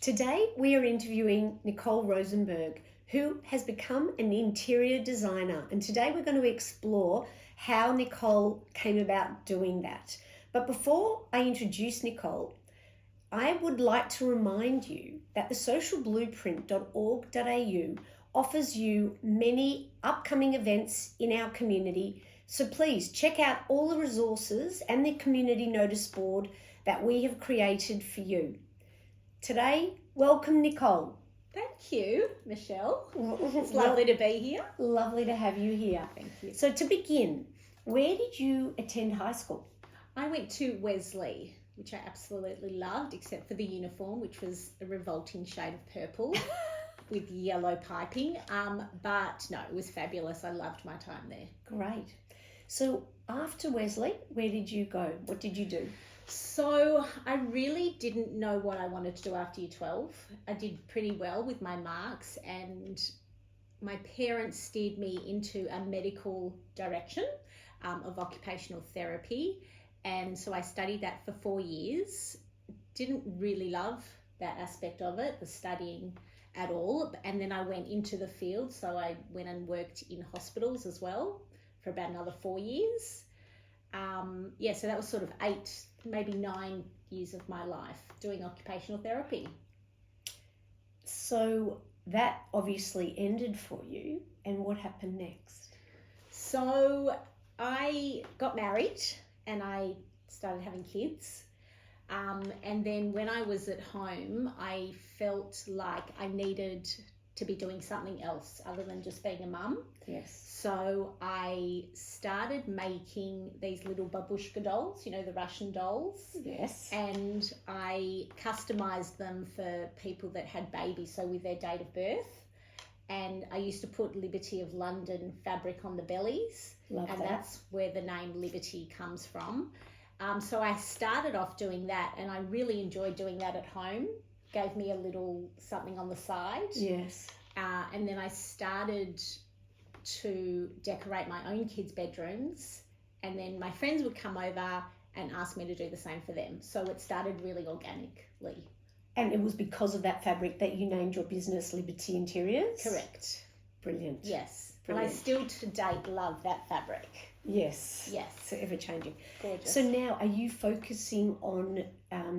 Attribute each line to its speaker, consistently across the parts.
Speaker 1: Today we are interviewing Nicole Rosenberg, who has become an interior designer. And today we're going to explore how Nicole came about doing that. But before I introduce Nicole, I would like to remind you that the socialblueprint.org.au offers you many upcoming events in our community. So please check out all the resources and the community notice board that we have created for you. Today, welcome Nicole.
Speaker 2: Thank you, Michelle. It's lovely to be here.
Speaker 1: Lovely to have you here.
Speaker 2: Thank you.
Speaker 1: So to begin, where did you attend high school?
Speaker 2: I went to Wesley, which I absolutely loved, except for the uniform, which was a revolting shade of purple with yellow piping. But no, it was fabulous. I loved my time there.
Speaker 1: Great. So after Wesley, where did you go? What did you do?
Speaker 2: So I really didn't know what I wanted to do after year 12. I did pretty well with my marks, and my parents steered me into a medical direction of occupational therapy. And so I studied that for 4 years. Didn't really love that aspect of it, the studying at all. And then I went into the field. So I went and worked in hospitals as well for about another 4 years. So that was sort of 8, maybe 9 years of my life doing occupational therapy.
Speaker 1: So that obviously ended for you, and what happened next?
Speaker 2: So I got married and I started having kids. And then when I was at home, I felt like I needed to be doing something else other than just being a mum.
Speaker 1: Yes.
Speaker 2: So I started making these little babushka dolls, you know, the Russian dolls.
Speaker 1: Yes.
Speaker 2: And I customized them for people that had babies, so with their date of birth. And I used to put Liberty of London fabric on the bellies.
Speaker 1: Love
Speaker 2: and
Speaker 1: that.
Speaker 2: That's where the name Liberty comes from. So I started off doing that, and I really enjoyed doing that at home. Gave me a little something on the side.
Speaker 1: Yes.
Speaker 2: And then I started to decorate my own kids' bedrooms, and then my friends would come over and ask me to do the same for them. So it started really organically.
Speaker 1: And it was because of that fabric that you named your business Liberty Interiors?
Speaker 2: Correct.
Speaker 1: Brilliant.
Speaker 2: Yes.
Speaker 1: Brilliant.
Speaker 2: And I still to date love that fabric.
Speaker 1: Yes.
Speaker 2: Yes.
Speaker 1: So ever changing.
Speaker 2: Gorgeous.
Speaker 1: So now, are you focusing on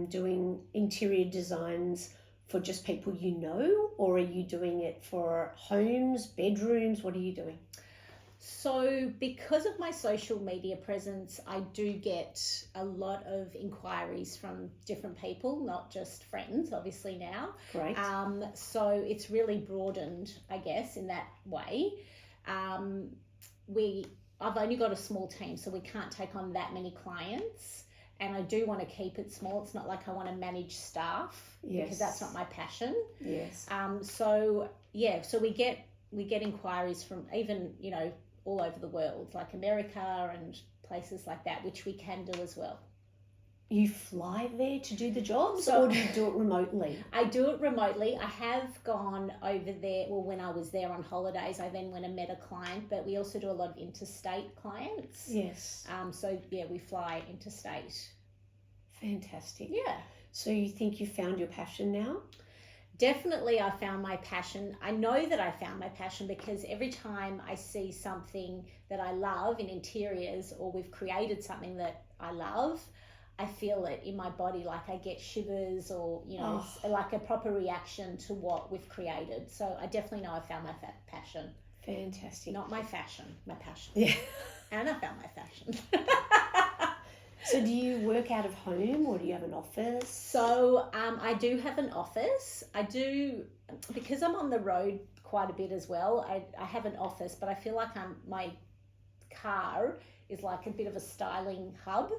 Speaker 1: doing interior designs for just people you know, or are you doing it for homes, bedrooms? What are you doing?
Speaker 2: So because of my social media presence, I do get a lot of inquiries from different people, not just friends, obviously now.
Speaker 1: Great.
Speaker 2: So it's really broadened, I guess, in that way. I've only got a small team, so we can't take on that many clients. And I do want to keep it small. It's not like I want to manage staff, because that's not my passion.
Speaker 1: Yes.
Speaker 2: So we get inquiries from even, you know, all over the world, like America and places like that, which we can do as well.
Speaker 1: You fly there to do the jobs,
Speaker 2: So-
Speaker 1: or do you do it remotely?
Speaker 2: I do it remotely. I have gone over there. Well, when I was there on holidays, I then went and met a client, but we also do a lot of interstate clients.
Speaker 1: Yes.
Speaker 2: We fly interstate.
Speaker 1: Fantastic.
Speaker 2: Yeah.
Speaker 1: So you think you found your passion now?
Speaker 2: Definitely I found my passion. I know that I found my passion because every time I see something that I love in interiors, or we've created something that I love, I feel it in my body, like I get shivers, or, you know, like a proper reaction to what we've created. So I definitely know I found my passion.
Speaker 1: Fantastic.
Speaker 2: Not my fashion, my passion.
Speaker 1: Yeah.
Speaker 2: And I found my fashion.
Speaker 1: So do you work out of home, or do you have an office?
Speaker 2: So I do have an office. I do, because I'm on the road quite a bit as well, I have an office, but I feel like my car is like a bit of a styling hub.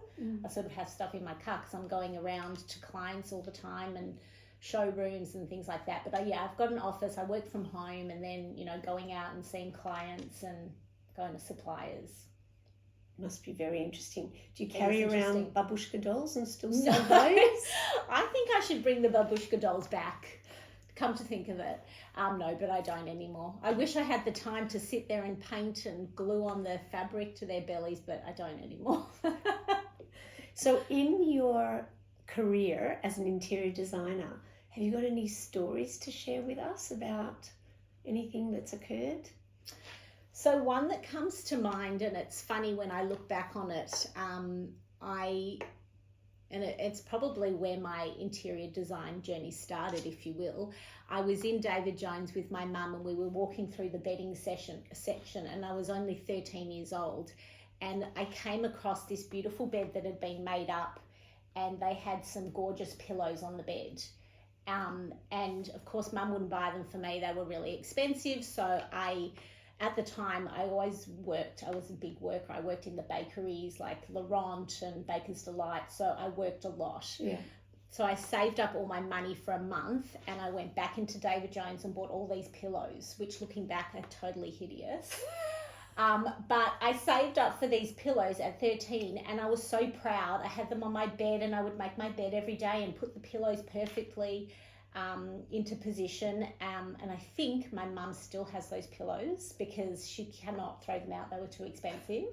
Speaker 2: I sort of have stuff in my car because I'm going around to clients all the time and showrooms and things like that. But I've got an office. I work from home, and then, you know, going out and seeing clients and going to suppliers.
Speaker 1: Must be very interesting. Do you carry around babushka dolls and still
Speaker 2: No.
Speaker 1: sell those?
Speaker 2: I think I should bring the babushka dolls back, come to think of it. No, but I don't anymore. I wish I had the time to sit there and paint and glue on the fabric to their bellies, but I don't anymore.
Speaker 1: So in your career as an interior designer, Have you got any stories to share with us about anything that's occurred?
Speaker 2: So one that comes to mind, and it's funny when I look back on it, it's probably where my interior design journey started, if you will. I was in David Jones with my mum, and we were walking through the bedding section, and I was only 13 years old. And I came across this beautiful bed that had been made up, and they had some gorgeous pillows on the bed. And of course, Mum wouldn't buy them for me. They were really expensive. So at the time, I always worked. I was a big worker. I worked in the bakeries like Laurent and Baker's Delight. So I worked a lot.
Speaker 1: Yeah.
Speaker 2: So I saved up all my money for a month, and I went back into David Jones and bought all these pillows, which looking back are totally hideous. But I saved up for these pillows at 13, and I was so proud. I had them on my bed, and I would make my bed every day and put the pillows perfectly into position. And I think my mum still has those pillows because she cannot throw them out. They were too expensive.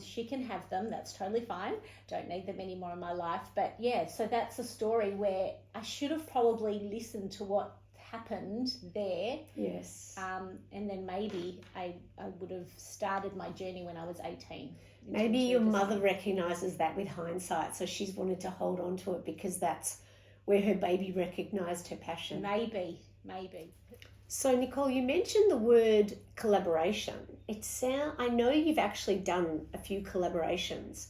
Speaker 2: She can have them. That's totally fine. Don't need them anymore in my life. But yeah, so that's a story where I should have probably listened to what happened there.
Speaker 1: Yes.
Speaker 2: And then maybe I would have started my journey when I was 18.
Speaker 1: Maybe your mother recognises that with hindsight, so she's wanted to hold on to it because that's where her baby recognised her passion.
Speaker 2: Maybe.
Speaker 1: So Nicole, you mentioned the word collaboration. I know you've actually done a few collaborations.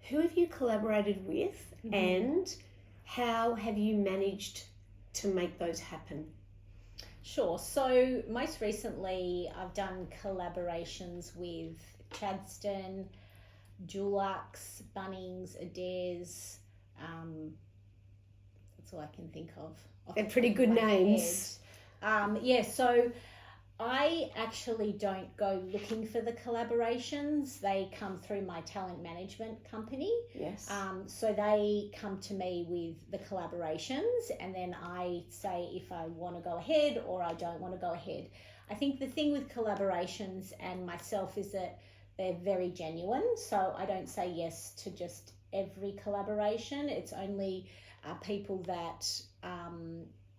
Speaker 1: Who have you collaborated with, and how have you managed to make those happen?
Speaker 2: Sure. So most recently I've done collaborations with Chadstone, Dulux, Bunnings, Adairs. That's all I can think of.
Speaker 1: They're pretty good names.
Speaker 2: So I actually don't go looking for the collaborations. They come through my talent management company.
Speaker 1: Yes.
Speaker 2: So they come to me with the collaborations, and then I say if I want to go ahead or I don't want to go ahead. I think the thing with collaborations and myself is that they're very genuine. So I don't say yes to just every collaboration. It's only people that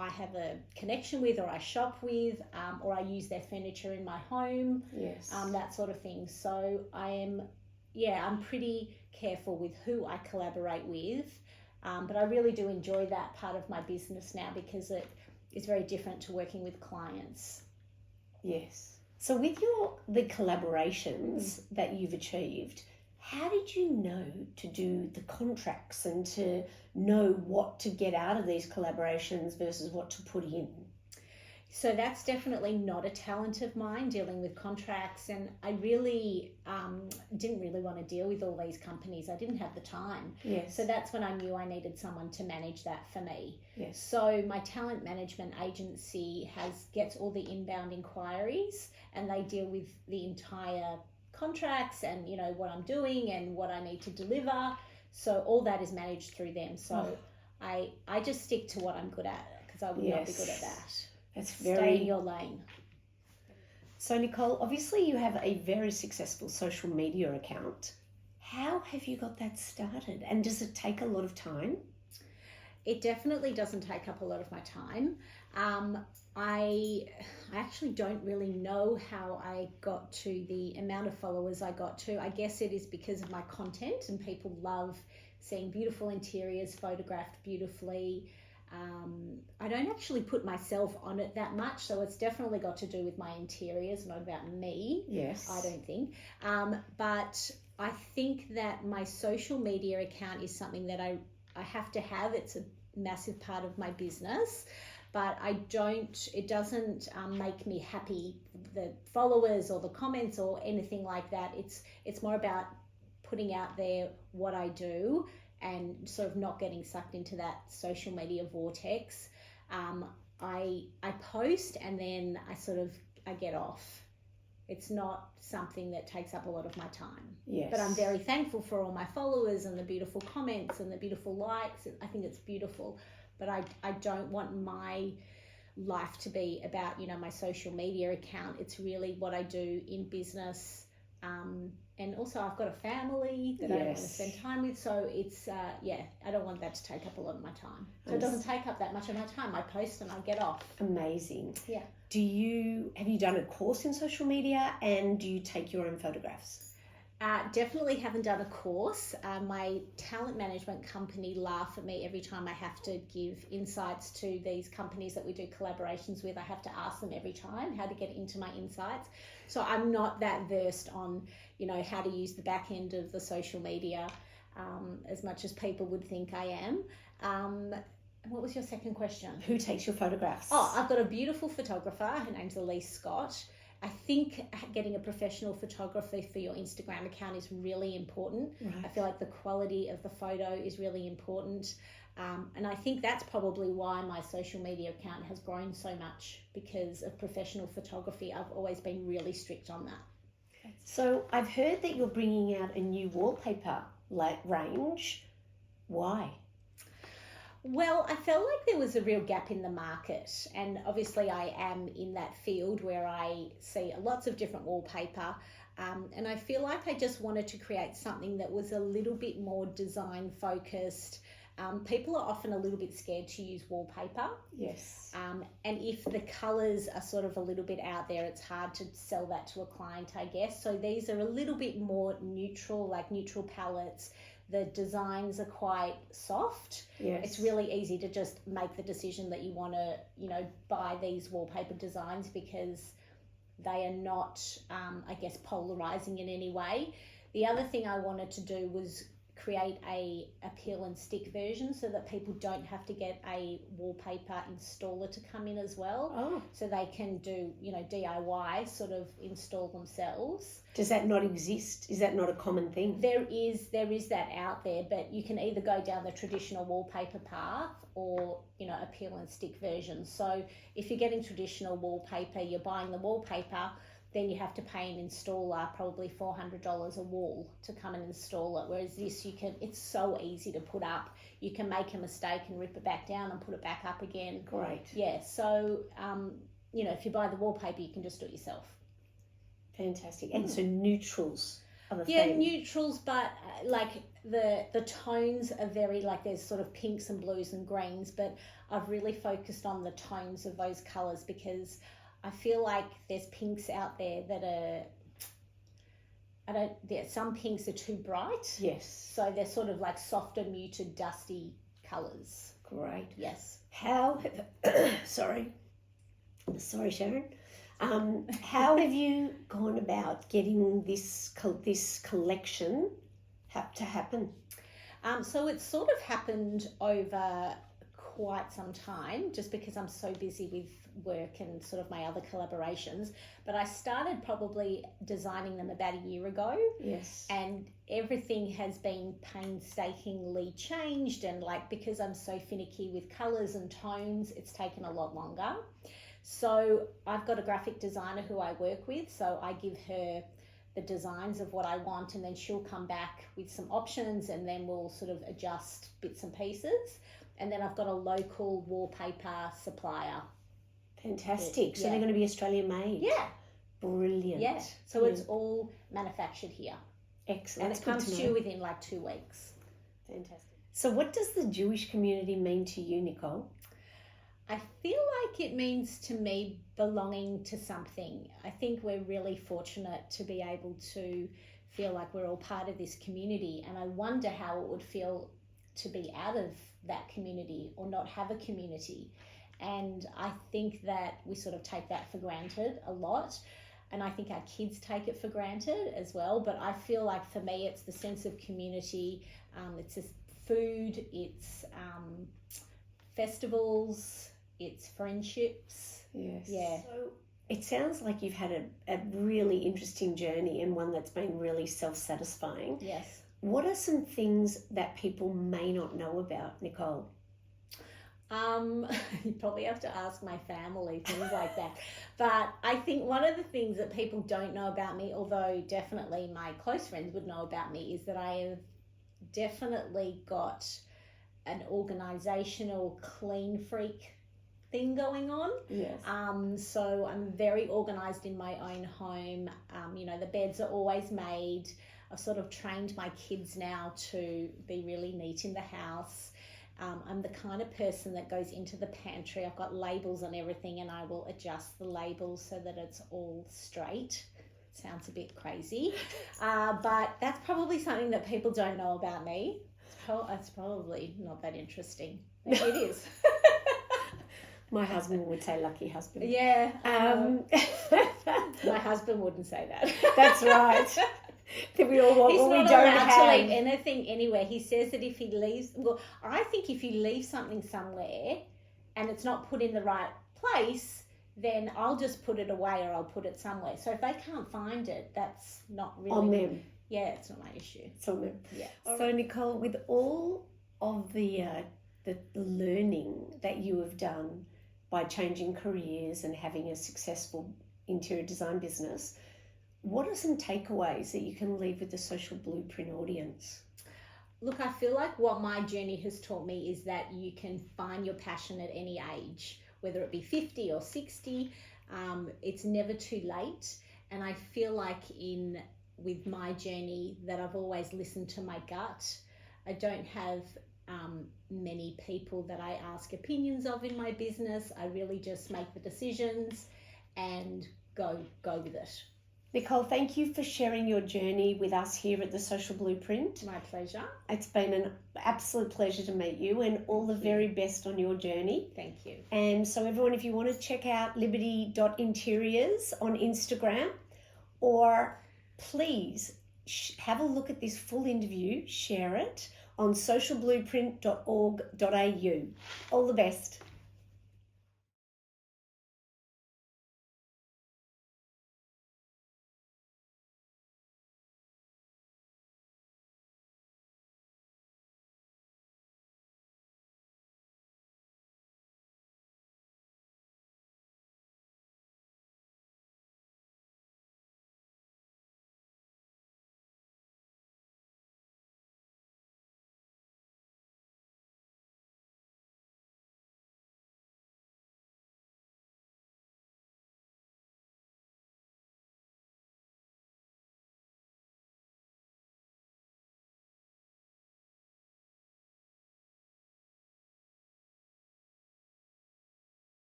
Speaker 2: I have a connection with, or I shop with, or I use their furniture in my home.
Speaker 1: Yes.
Speaker 2: That sort of thing. So I'm pretty careful with who I collaborate with, but I really do enjoy that part of my business now because it is very different to working with clients.
Speaker 1: Yes. So with the collaborations that you've achieved, how did you know to do the contracts and to know what to get out of these collaborations versus what to put in?
Speaker 2: So that's definitely not a talent of mine, dealing with contracts, and I really didn't really want to deal with all these companies. I didn't have the time.
Speaker 1: Yes.
Speaker 2: So that's when I knew I needed someone to manage that for me.
Speaker 1: Yes.
Speaker 2: So my talent management agency gets all the inbound inquiries, and they deal with the entire contracts and what I'm doing and what I need to deliver. So all that is managed through them. So I just stick to what I'm good at because I would not be good at that.
Speaker 1: That's
Speaker 2: Stay in your lane.
Speaker 1: So Nicole, obviously you have a very successful social media account. How have you got that started, and does it take a lot of time?
Speaker 2: It definitely doesn't take up a lot of my time. I actually don't really know how I got to the amount of followers I got to. I guess it is because of my content, and people love seeing beautiful interiors photographed beautifully. I don't actually put myself on it that much, so it's definitely got to do with my interiors, not about me.
Speaker 1: Yes.
Speaker 2: I don't think. But I think that my social media account is something that I have to have. It's a massive part of my business, but it doesn't make me happy, the followers or the comments or anything like that. It's more about putting out there what I do and sort of not getting sucked into that social media vortex. I post and then I get off. It's not something that takes up a lot of my time.
Speaker 1: Yes.
Speaker 2: But I'm very thankful for all my followers and the beautiful comments and the beautiful likes. I think it's beautiful. But I don't want my life to be about, my social media account. It's really what I do in business And also I've got a family that I want to
Speaker 1: Yes.
Speaker 2: spend time with. So it's, I don't want that to take up a lot of my time. So it doesn't take up that much of my time. I post and I get off.
Speaker 1: Amazing.
Speaker 2: Yeah.
Speaker 1: Have you done a course in social media, and do you take your own photographs?
Speaker 2: Definitely haven't done a course. My talent management company laugh at me every time I have to give insights to these companies that we do collaborations with. I have to ask them every time how to get into my insights. So I'm not that versed on, how to use the back end of the social media as much as people would think I am. What was your second question?
Speaker 1: Who takes your photographs?
Speaker 2: Oh, I've got a beautiful photographer. Her name's Elise Scott. I think getting a professional photographer for your Instagram account is really important.
Speaker 1: Right.
Speaker 2: I feel like the quality of the photo is really important. And I think that's probably why my social media account has grown so much, because of professional photography. I've always been really strict on that.
Speaker 1: So I've heard that you're bringing out a new wallpaper range. Why?
Speaker 2: Well, I felt like there was a real gap in the market, and obviously I am in that field where I see lots of different wallpaper, and I feel like I just wanted to create something that was a little bit more design focused. People are often a little bit scared to use wallpaper.
Speaker 1: Yes.
Speaker 2: And if the colours are sort of a little bit out there, it's hard to sell that to a client, I guess. So these are a little bit more neutral, like neutral palettes. The designs are quite soft.
Speaker 1: Yes.
Speaker 2: It's really easy to just make the decision that you want to, buy these wallpaper designs, because they are not, polarizing in any way. The other thing I wanted to do was create a peel and stick version so that people don't have to get a wallpaper installer to come in as well.
Speaker 1: Oh.
Speaker 2: So they can do, DIY, sort of install themselves.
Speaker 1: Does that not exist? Is that not a common thing?
Speaker 2: There is that out there, but you can either go down the traditional wallpaper path or, a peel and stick version. So if you're getting traditional wallpaper, you're buying the wallpaper, then you have to pay an installer probably $400 a wall to come and install it. Whereas this, it's so easy to put up. You can make a mistake and rip it back down and put it back up again.
Speaker 1: Great.
Speaker 2: Yeah. So, if you buy the wallpaper, you can just do it yourself.
Speaker 1: Fantastic. And so neutrals are the thing.
Speaker 2: Yeah, neutrals, but like the tones are very, like, there's sort of pinks and blues and greens, but I've really focused on the tones of those colours, because I feel like there's pinks out there that some pinks are too bright.
Speaker 1: Yes.
Speaker 2: So they're sort of like softer, muted, dusty colours.
Speaker 1: Great.
Speaker 2: Yes.
Speaker 1: Sorry, Sharon. How have you gone about getting this collection to happen?
Speaker 2: So it's sort of happened over quite some time, just because I'm so busy with work and sort of my other collaborations. But I started probably designing them about a year ago.
Speaker 1: Yes.
Speaker 2: And everything has been painstakingly changed, and because I'm so finicky with colours and tones, it's taken a lot longer. So I've got a graphic designer who I work with, so I give her the designs of what I want, and then she'll come back with some options, and then we'll sort of adjust bits and pieces. And then I've got a local wallpaper supplier.
Speaker 1: Fantastic. So
Speaker 2: Yeah.
Speaker 1: they're going to be Australian made.
Speaker 2: Yeah.
Speaker 1: Brilliant.
Speaker 2: Yeah. So it's all manufactured here.
Speaker 1: Excellent.
Speaker 2: And it comes to you within 2 weeks.
Speaker 1: Fantastic. So what does the Jewish community mean to you, Nicole?
Speaker 2: I feel like it means to me belonging to something. I think we're really fortunate to be able to feel like we're all part of this community, and I wonder how it would feel to be out of that community or not have a community. And I think that we sort of take that for granted a lot, and I think our kids take it for granted as well. But I feel like for me, it's the sense of community. It's just food, it's festivals, it's friendships.
Speaker 1: Yes.
Speaker 2: Yeah.
Speaker 1: So it sounds like you've had a really interesting journey, and one that's been really self-satisfying.
Speaker 2: Yes.
Speaker 1: What are some things that people may not know about Nicole?
Speaker 2: You probably have to ask my family, things like that. But I think one of the things that people don't know about me, although definitely my close friends would know about me, is that I have definitely got an organisational clean freak thing going on.
Speaker 1: Yes.
Speaker 2: So I'm very organised in my own home. The beds are always made. I've sort of trained my kids now to be really neat in the house. I'm the kind of person that goes into the pantry. I've got labels on everything and I will adjust the labels so that it's all straight. Sounds a bit crazy, but that's probably something that people don't know about me. It's probably not that interesting. Maybe it is.
Speaker 1: My husband would say lucky husband.
Speaker 2: Yeah. My husband wouldn't say that.
Speaker 1: That's right. That we all want
Speaker 2: He's
Speaker 1: what we
Speaker 2: not
Speaker 1: don't
Speaker 2: allowed
Speaker 1: have.
Speaker 2: to leave anything anywhere. He says that if he leaves, well, I think if you leave something somewhere and it's not put in the right place, then I'll just put it away or I'll put it somewhere. So if they can't find it, that's not really
Speaker 1: On them.
Speaker 2: Yeah, it's not my issue.
Speaker 1: It's on them.
Speaker 2: Yeah.
Speaker 1: So Nicole, with all of the learning that you have done by changing careers and having a successful interior design business, what are some takeaways that you can leave with the Social Blueprint audience?
Speaker 2: Look, I feel like what my journey has taught me is that you can find your passion at any age, whether it be 50 or 60. It's never too late. And I feel like with my journey that I've always listened to my gut. I don't have many people that I ask opinions of in my business. I really just make the decisions and go with it.
Speaker 1: Nicole, thank you for sharing your journey with us here at the Social Blueprint.
Speaker 2: My pleasure.
Speaker 1: It's been an absolute pleasure to meet you, and all the very best on your journey.
Speaker 2: Thank you.
Speaker 1: And so everyone, if you want to check out liberty.interiors on Instagram, or please have a look at this full interview, share it on socialblueprint.org.au. All the best.